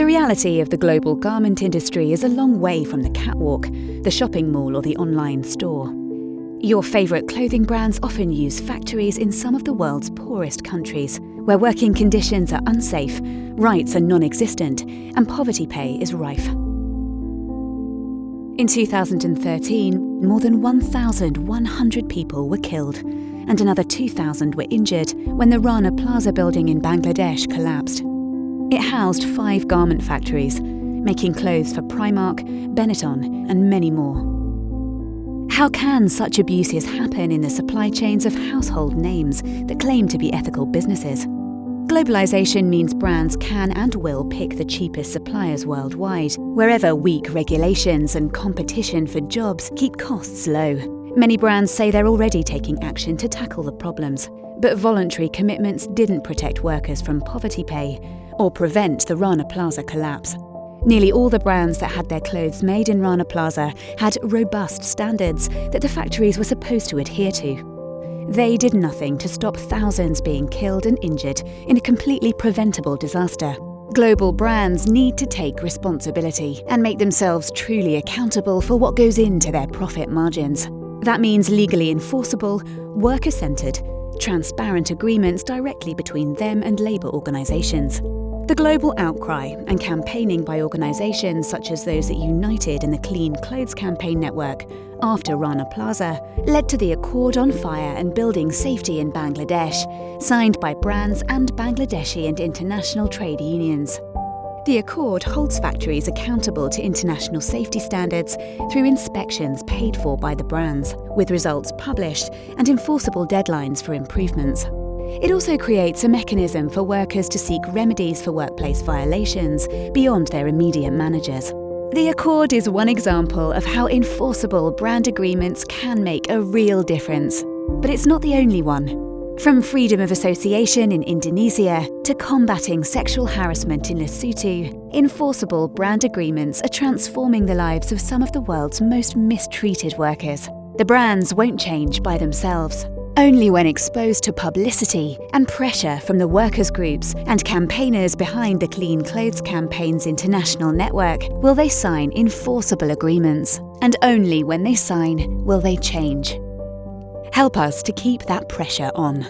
The reality of the global garment industry is a long way from the catwalk, the shopping mall or the online store. Your favourite clothing brands often use factories in some of the world's poorest countries, where working conditions are unsafe, rights are non-existent, and poverty pay is rife. In 2013, more than 1,100 people were killed, and another 2,000 were injured when the Rana Plaza building in Bangladesh collapsed. It housed 5 garment factories, making clothes for Primark, Benetton, and many more. How can such abuses happen in the supply chains of household names that claim to be ethical businesses? Globalization means brands can and will pick the cheapest suppliers worldwide, wherever weak regulations and competition for jobs keep costs low. Many brands say they're already taking action to tackle the problems, but voluntary commitments didn't protect workers from poverty pay or prevent the Rana Plaza collapse. Nearly all the brands that had their clothes made in Rana Plaza had robust standards that the factories were supposed to adhere to. They did nothing to stop thousands being killed and injured in a completely preventable disaster. Global brands need to take responsibility and make themselves truly accountable for what goes into their profit margins. That means legally enforceable, worker-centred, transparent agreements directly between them and labour organisations. The global outcry and campaigning by organisations such as those that united in the Clean Clothes Campaign network after Rana Plaza led to the Accord on Fire and Building Safety in Bangladesh, signed by brands and Bangladeshi and international trade unions. The Accord holds factories accountable to international safety standards through inspections paid for by the brands, with results published and enforceable deadlines for improvements. It also creates a mechanism for workers to seek remedies for workplace violations beyond their immediate managers. The Accord is one example of how enforceable brand agreements can make a real difference. But it's not the only one. From freedom of association in Indonesia to combating sexual harassment in Lesotho, enforceable brand agreements are transforming the lives of some of the world's most mistreated workers. The brands won't change by themselves. Only when exposed to publicity and pressure from the workers' groups and campaigners behind the Clean Clothes Campaign's international network will they sign enforceable agreements. And only when they sign will they change. Help us to keep that pressure on.